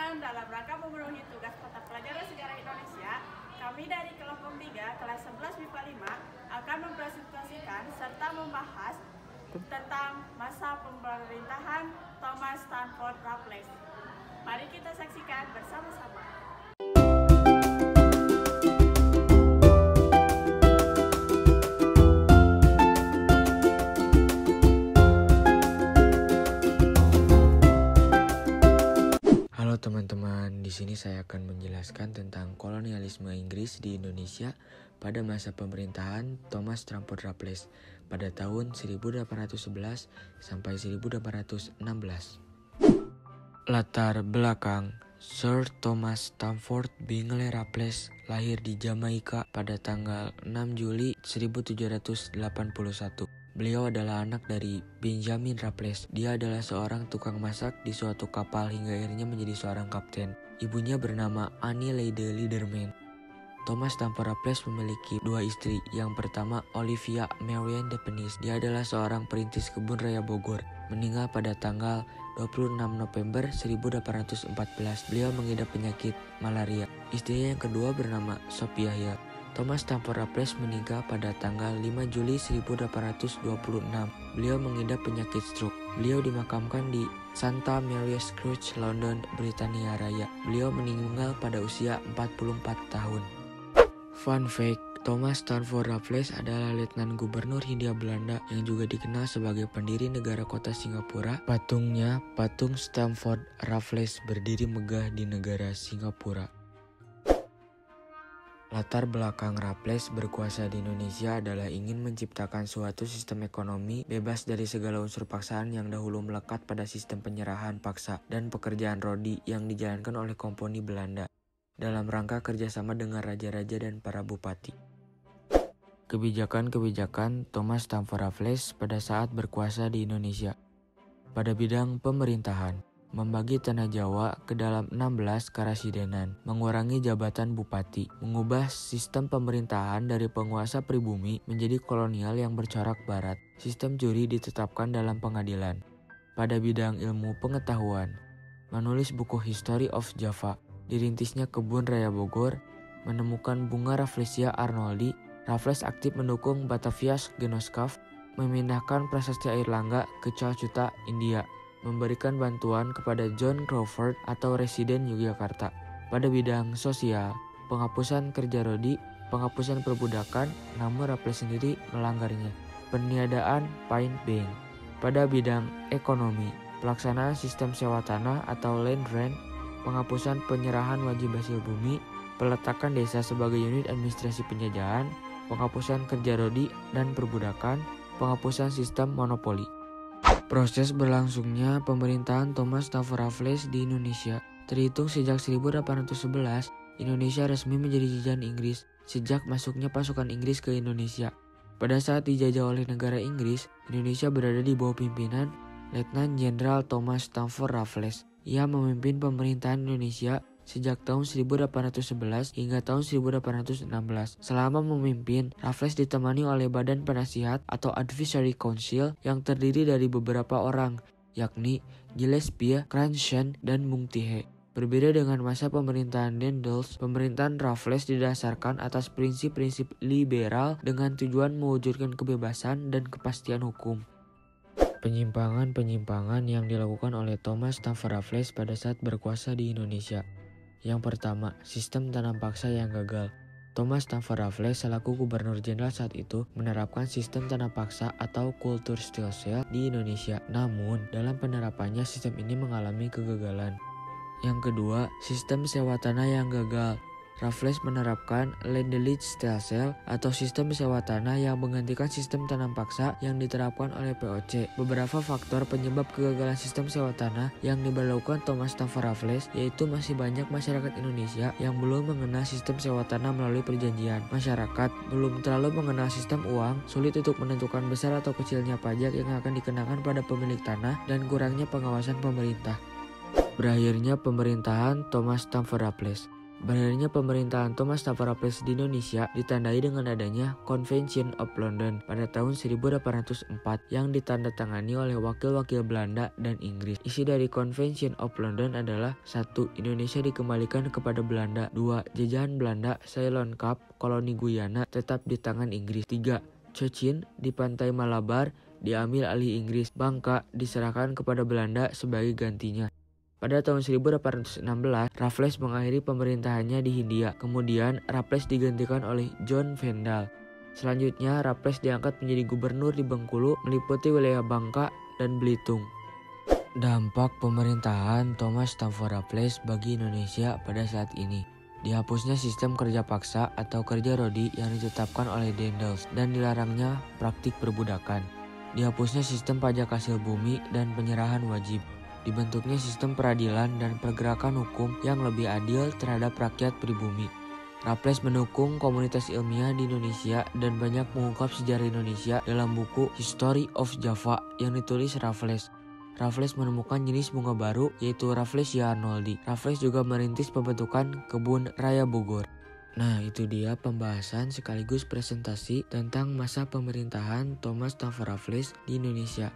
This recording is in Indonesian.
teman-teman, dalam rangka memenuhi tugas mata pelajaran sejarah Indonesia, kami dari kelompok 3 kelas 11 MIPA 5 akan mempresentasikan serta membahas tentang masa pemerintahan Thomas Stamford Raffles. Mari kita saksikan bersama-sama. Halo teman-teman, di sini saya akan menjelaskan tentang kolonialisme Inggris di Indonesia pada masa pemerintahan Thomas Stamford Raffles pada tahun 1811 sampai 1816. Latar belakang: Sir Thomas Stamford Bingley Raffles lahir di Jamaika pada tanggal 6 Juli 1781. Beliau adalah anak dari Benjamin Raffles. Dia adalah seorang tukang masak di suatu kapal hingga akhirnya menjadi seorang kapten. Ibunya bernama Annie Lady Liderman. Thomas Stamford Raffles memiliki dua istri. Yang pertama, Olivia Marian Depenis. Dia adalah seorang perintis kebun raya Bogor. Meninggal pada tanggal 26 November 1814. Beliau mengidap penyakit malaria. Istrinya yang kedua bernama Sophia Hill. Thomas Stamford Raffles meninggal pada tanggal 5 Juli 1826. Beliau mengidap penyakit stroke. Beliau dimakamkan di Santa Mary's Church, London, Britania Raya. Beliau meninggal pada usia 44 tahun. Fun fact, Thomas Stamford Raffles adalah Letnan Gubernur Hindia Belanda yang juga dikenal sebagai pendiri negara kota Singapura. Patungnya, patung Stamford Raffles, berdiri megah di negara Singapura. Latar belakang Raffles berkuasa di Indonesia adalah ingin menciptakan suatu sistem ekonomi bebas dari segala unsur paksaan yang dahulu melekat pada sistem penyerahan paksa dan pekerjaan rodi yang dijalankan oleh komponi Belanda dalam rangka kerjasama dengan raja-raja dan para bupati. Kebijakan-kebijakan Thomas Stamford Raffles pada saat berkuasa di Indonesia. Pada bidang pemerintahan, membagi tanah Jawa ke dalam 16 karasidenan, mengurangi jabatan bupati, mengubah sistem pemerintahan dari penguasa pribumi menjadi kolonial yang bercorak barat. Sistem juri ditetapkan dalam pengadilan. Pada bidang ilmu pengetahuan, menulis buku History of Java, dirintisnya kebun raya Bogor, menemukan bunga Rafflesia Arnoldi. Raffles aktif mendukung Batavia's Genootschap, memindahkan prasasti Airlangga ke Calcutta, India, memberikan bantuan kepada John Crawford atau residen Yogyakarta. Pada bidang sosial, penghapusan kerja rodi, penghapusan perbudakan, namun Raffles sendiri melanggarnya. Peniadaan Pine Bank. Pada bidang ekonomi, pelaksanaan sistem sewa tanah atau land rent, penghapusan penyerahan wajib hasil bumi, peletakan desa sebagai unit administrasi penjajahan, penghapusan kerja rodi dan perbudakan, penghapusan sistem monopoli. Proses berlangsungnya pemerintahan Thomas Stamford Raffles di Indonesia terhitung sejak 1811, Indonesia resmi menjadi jajahan Inggris sejak masuknya pasukan Inggris ke Indonesia. Pada saat dijajah oleh negara Inggris, Indonesia berada di bawah pimpinan Letnan Jenderal Thomas Stamford Raffles. Ia memimpin pemerintahan Indonesia sejak tahun 1811 hingga tahun 1816. Selama memimpin, Raffles ditemani oleh Badan Penasihat atau Advisory Council yang terdiri dari beberapa orang, yakni Gillespie, Cranston, dan Mung Thihe. Berbeda dengan masa pemerintahan Daendels, pemerintahan Raffles didasarkan atas prinsip-prinsip liberal dengan tujuan mewujudkan kebebasan dan kepastian hukum. Penyimpangan-penyimpangan yang dilakukan oleh Thomas Stamford Raffles pada saat berkuasa di Indonesia. Yang pertama, sistem tanam paksa yang gagal. Thomas Stamford Raffles selaku gubernur jenderal saat itu menerapkan sistem tanam paksa atau kultur stelsel di Indonesia. Namun, dalam penerapannya sistem ini mengalami kegagalan. Yang kedua, sistem sewa tanah yang gagal. Raffles menerapkan Land-Lease Stelsel atau sistem sewa tanah yang menggantikan sistem tanam paksa yang diterapkan oleh POC. Beberapa faktor penyebab kegagalan sistem sewa tanah yang diberlakukan Thomas Stamford Raffles yaitu masih banyak masyarakat Indonesia yang belum mengenal sistem sewa tanah melalui perjanjian. Masyarakat belum terlalu mengenal sistem uang, sulit untuk menentukan besar atau kecilnya pajak yang akan dikenakan pada pemilik tanah, dan kurangnya pengawasan pemerintah. Berakhirnya pemerintahan Thomas Stamford Raffles. Berakhirnya pemerintahan Thomas Sampurna Raffles di Indonesia ditandai dengan adanya Convention of London pada tahun 1804 yang ditandatangani oleh wakil-wakil Belanda dan Inggris. Isi dari Convention of London adalah 1. Indonesia dikembalikan kepada Belanda. 2. Jajahan Belanda, Ceylon Cup, koloni Guyana tetap di tangan Inggris. 3. Cochin di pantai Malabar diambil alih Inggris. Bangka diserahkan kepada Belanda sebagai gantinya. Pada tahun 1816, Raffles mengakhiri pemerintahannya di Hindia. Kemudian, Raffles digantikan oleh John Vendal. Selanjutnya, Raffles diangkat menjadi gubernur di Bengkulu, meliputi wilayah Bangka dan Belitung. Dampak pemerintahan Thomas Sampurna Raffles bagi Indonesia pada saat ini. Dihapusnya sistem kerja paksa atau kerja rodi yang ditetapkan oleh Daendels dan dilarangnya praktik perbudakan. Dihapusnya sistem pajak hasil bumi dan penyerahan wajib. Dibentuknya sistem peradilan dan pergerakan hukum yang lebih adil terhadap rakyat pribumi. Raffles mendukung komunitas ilmiah di Indonesia dan banyak mengungkap sejarah Indonesia dalam buku History of Java yang ditulis Raffles. Raffles menemukan jenis bunga baru yaitu Rafflesia arnoldii. Raffles juga merintis pembentukan kebun raya Bogor. Nah, itu dia pembahasan sekaligus presentasi tentang masa pemerintahan Thomas Sampurna Raffles di Indonesia.